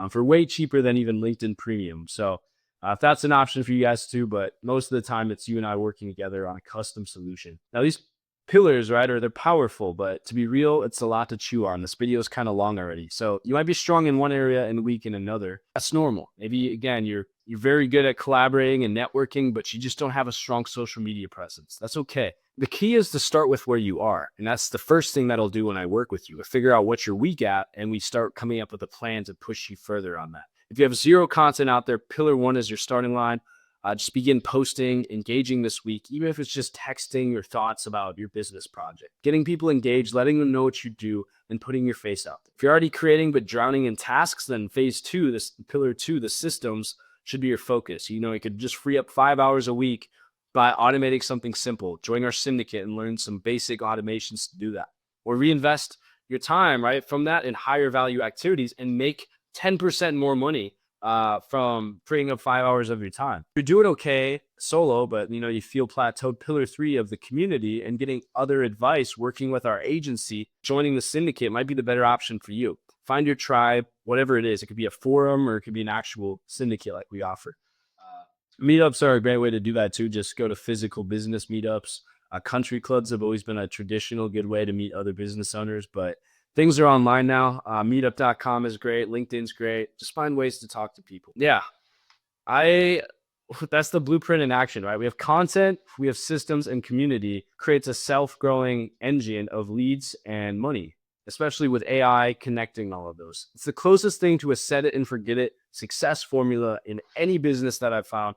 for way cheaper than even LinkedIn Premium. So if that's an option for you guys too, but most of the time it's you and I working together on a custom solution. Now these pillars, right, they're powerful, but to be real, it's a lot to chew on. This video is kind of long already. So you might be strong in one area and weak in another. That's normal. Maybe again, you're very good at collaborating and networking, but you just don't have a strong social media presence. That's okay. The key is to start with where you are. And that's the first thing that I'll do when I work with you. I figure out what you're weak at, and we start coming up with a plan to push you further on that. If you have zero content out there, pillar 1 is your starting line. Just begin posting, engaging this week, even if it's just texting your thoughts about your business project. Getting people engaged, letting them know what you do, and putting your face out there. If you're already creating but drowning in tasks, then phase 2, this pillar 2, the systems, should be your focus. You could just free up 5 hours a week by automating something simple. Join our syndicate and learn some basic automations to do that. Or reinvest your time, right, from that in higher value activities and make 10% more money from freeing up 5 hours of your time. You're doing okay solo, but you feel plateaued. Pillar 3 of the community and getting other advice, working with our agency, joining the syndicate might be the better option for you. Find your tribe, whatever it is. It could be a forum or it could be an actual syndicate like we offer. Meetups are a great way to do that too. Just go to physical business meetups. Country clubs have always been a traditional good way to meet other business owners, but things are online now. Meetup.com is great. LinkedIn's great. Just find ways to talk to people. Yeah, I that's the blueprint in action, right? We have content, we have systems, and community creates a self-growing engine of leads and money, especially with AI connecting all of those. It's the closest thing to a set it and forget it success formula in any business that I've found,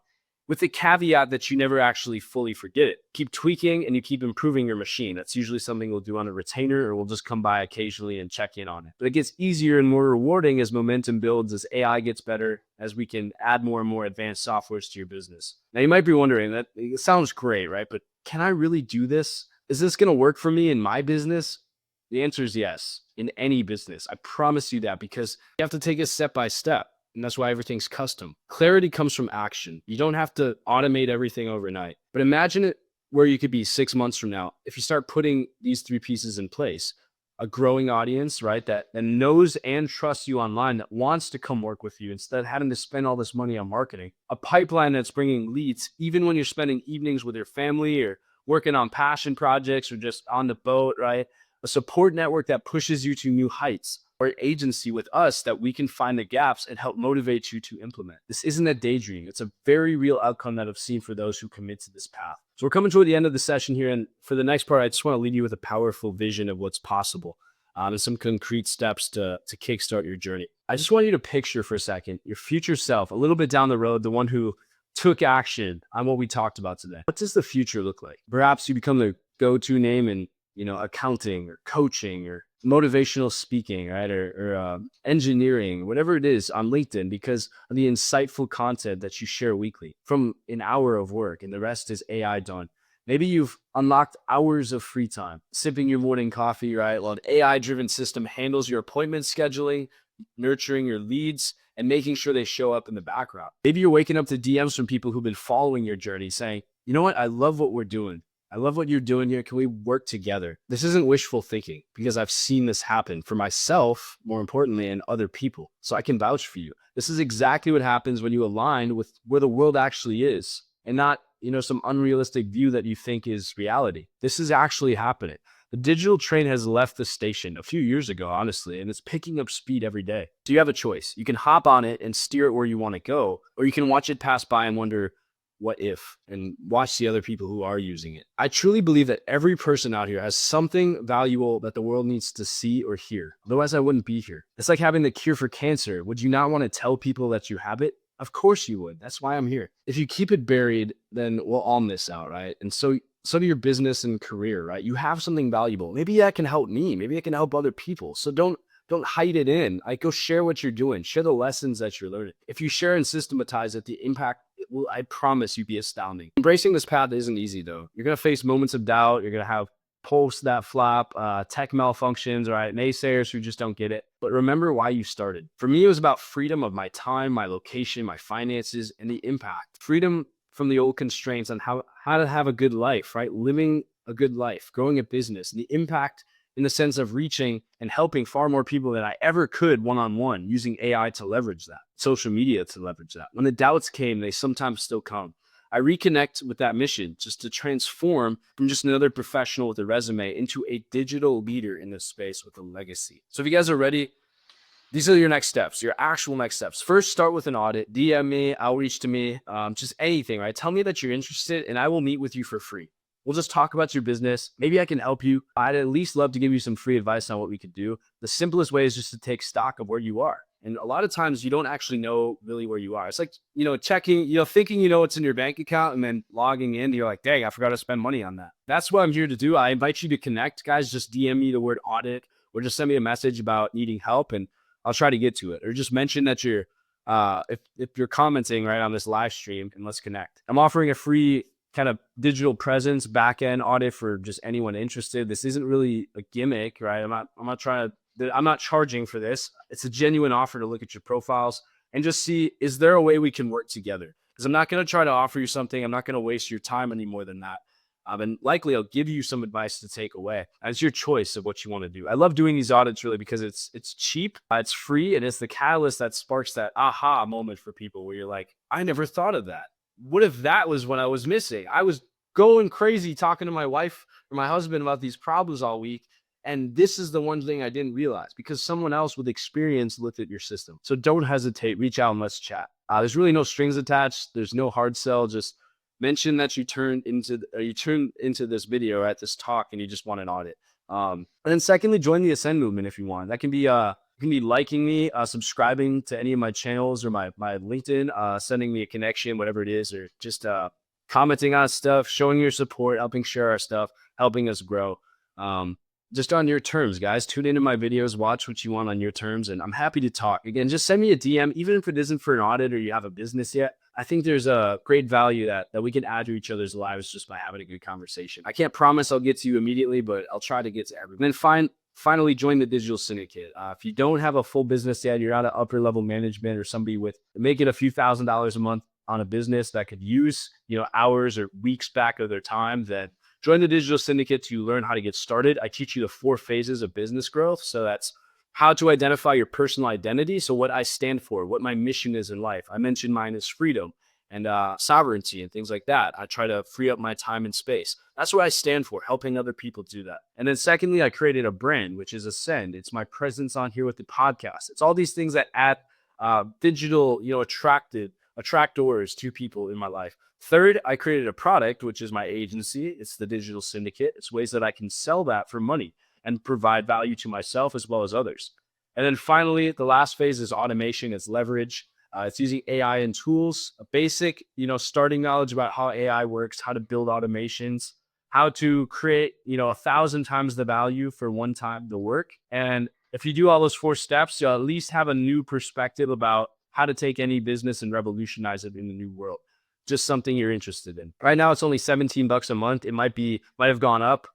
with the caveat that you never actually fully forget it. Keep tweaking and you keep improving your machine. That's usually something we'll do on a retainer, or we'll just come by occasionally and check in on it. But it gets easier and more rewarding as momentum builds, as AI gets better, as we can add more and more advanced softwares to your business. Now you might be wondering, that it sounds great, right? But can I really do this? Is this going to work for me in my business? The answer is yes, in any business. I promise you that, because you have to take it step by step. And that's why everything's custom. Clarity comes from action. You don't have to automate everything overnight. But imagine it where you could be 6 months from now if you start putting these 3 pieces in place. A growing audience, right, that knows and trusts you online, that wants to come work with you instead of having to spend all this money on marketing. A pipeline that's bringing leads, even when you're spending evenings with your family or working on passion projects or just on the boat, right? A support network that pushes you to new heights, or an agency with us that we can find the gaps and help motivate you to implement. This isn't a daydream. It's a very real outcome that I've seen for those who commit to this path. So we're coming toward the end of the session here. And for the next part, I just want to leave you with a powerful vision of what's possible, and some concrete steps to kickstart your journey. I just want you to picture for a second your future self, a little bit down the road, the one who took action on what we talked about today. What does the future look like? Perhaps you become the go-to name in accounting or coaching or motivational speaking, right? Or engineering, whatever it is on LinkedIn, because of the insightful content that you share weekly from an hour of work, and the rest is AI done. Maybe you've unlocked hours of free time, sipping your morning coffee, right? While an AI-driven system handles your appointment scheduling, nurturing your leads, and making sure they show up in the background. Maybe you're waking up to DMs from people who've been following your journey saying, you know what? I love what we're doing. I love what you're doing here. Can we work together? This isn't wishful thinking, because I've seen this happen for myself, more importantly, and other people. So I can vouch for you. This is exactly what happens when you align with where the world actually is, and not, some unrealistic view that you think is reality. This is actually happening. The digital train has left the station a few years ago, honestly, and it's picking up speed every day. So you have a choice. You can hop on it and steer it where you want to go, or you can watch it pass by and wonder, what if, and watch the other people who are using it. I truly believe that every person out here has something valuable that the world needs to see or hear. Otherwise, I wouldn't be here. It's like having the cure for cancer. Would you not want to tell people that you have it? Of course you would. That's why I'm here. If you keep it buried, then we'll all miss out, right? And so do your business and career, right? You have something valuable. Maybe that can help me. Maybe it can help other people. So don't hide it in. Like, go share what you're doing. Share the lessons that you're learning. If you share and systematize it, the impact will, I promise you, be astounding. Embracing this path isn't easy, though. You're going to face moments of doubt. You're going to have posts that flop, tech malfunctions, right? Naysayers who just don't get it. But remember why you started. For me, it was about freedom of my time, my location, my finances, and the impact. Freedom from the old constraints on how to have a good life, right? Living a good life, growing a business, and the impact in the sense of reaching and helping far more people than I ever could one-on-one, using AI to leverage that, social media to leverage that. When the doubts came, they sometimes still come. I reconnect with that mission, just to transform from just another professional with a resume into a digital leader in this space with a legacy. So if you guys are ready, these are your next steps, your actual next steps. First, start with an audit. DM me, outreach to me, just anything, right? Tell me that you're interested and I will meet with you for free. We'll just talk about your business. Maybe I can help you. I'd at least love to give you some free advice on what we could do. The simplest way is just to take stock of where you are. And a lot of times you don't actually know really where you are. It's like, checking, thinking what's in your bank account and then logging in. You're like, dang, I forgot to spend money on that. That's what I'm here to do. I invite you to connect, guys. Just DM me the word audit, or just send me a message about needing help, and I'll try to get to it. Or just mention that you're, if you're commenting right on this live stream, and let's connect. I'm offering a free kind of digital presence back-end audit for just anyone interested. This isn't really a gimmick, right? I'm not charging for this. It's a genuine offer to look at your profiles and just see, is there a way we can work together? Because I'm not going to try to offer you something. I'm not going to waste your time any more than that. And likely I'll give you some advice to take away. It's your choice of what you want to do. I love doing these audits really because it's cheap, it's free, and it's the catalyst that sparks that aha moment for people where you're like, I never thought of that. What if that was what I was missing? I was going crazy talking to my wife or my husband about these problems all week. And this is the one thing I didn't realize because someone else with experience looked at your system. So don't hesitate, reach out and let's chat. There's really no strings attached. There's no hard sell. Just mention that you turned into this video or at this talk and you just want an audit. And then secondly, join the Ascend movement if you want. That can be liking me, subscribing to any of my channels or my LinkedIn, sending me a connection, whatever it is, or just commenting on stuff, showing your support, helping share our stuff, helping us grow. Just on your terms, guys. Tune into my videos, watch what you want on your terms, and I'm happy to talk. Again, just send me a DM, even if it isn't for an audit or you have a business yet. I think there's a great value that we can add to each other's lives just by having a good conversation. I can't promise I'll get to you immediately, but I'll try to get to everyone. And then finally, join the Digital Syndicate. If you don't have a full business yet, you're not an upper level management or somebody with making a few $1,000s a month on a business that could use hours or weeks back of their time, then join the Digital Syndicate to learn how to get started. I teach you the 4 phases of business growth. So that's how to identify your personal identity. So what I stand for, what my mission is in life. I mentioned mine is freedom and sovereignty and things like that. I try to free up my time and space. That's what I stand for, helping other people do that. And then secondly, I created a brand, which is Ascend. It's my presence on here with the podcast. It's all these things that add digital, attractors to people in my life. Third, I created a product, which is my agency. It's the Digital Syndicate. It's ways that I can sell that for money and provide value to myself as well as others. And then finally, the last phase is automation. It's leverage. It's using AI and tools, a basic, starting knowledge about how AI works, how to build automations, how to create, 1,000 times the value for one time the work. And if you do all those 4 steps, you'll at least have a new perspective about how to take any business and revolutionize it in the new world. Just something you're interested in. Right now, it's only $17 a month. It might have gone up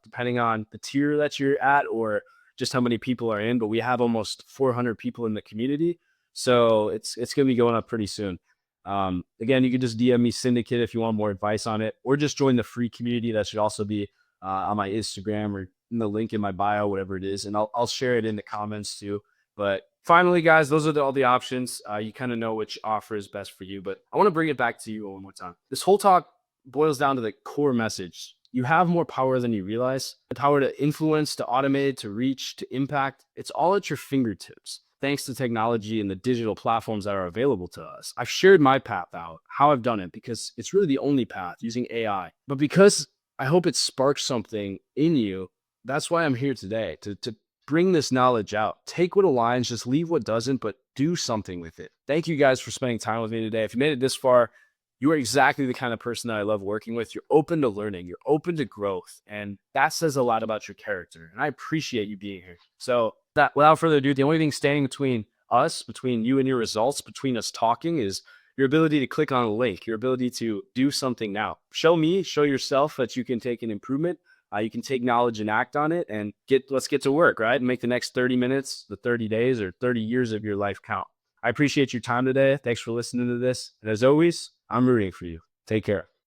depending on the tier that you're at or just how many people are in, but we have almost 400 people in the community. So it's going to be going up pretty soon. Again, you can just DM me Syndicate if you want more advice on it, or just join the free community. That should also be on my Instagram or in the link in my bio, whatever it is. And I'll share it in the comments too. But finally, guys, those are all the options. You kind of know which offer is best for you, but I want to bring it back to you one more time. This whole talk boils down to the core message. You have more power than you realize. The power to influence, to automate, to reach, to impact. It's all at your fingertips, thanks to technology and the digital platforms that are available to us. I've shared my path out, how I've done it, because it's really the only path using AI. But because I hope it sparks something in you, that's why I'm here today, to bring this knowledge out. Take what aligns, just leave what doesn't, but do something with it. Thank you guys for spending time with me today. If you made it this far, you are exactly the kind of person that I love working with. You're open to learning. You're open to growth. And that says a lot about your character. And I appreciate you being here. So without further ado, the only thing standing between us, between you and your results, between us talking is your ability to click on a link, your ability to do something now. Show yourself that you can take an improvement. You can take knowledge and act on it and let's get to work, right? And make the next 30 minutes, the 30 days or 30 years of your life count. I appreciate your time today. Thanks for listening to this. And as always, I'm rooting for you. Take care.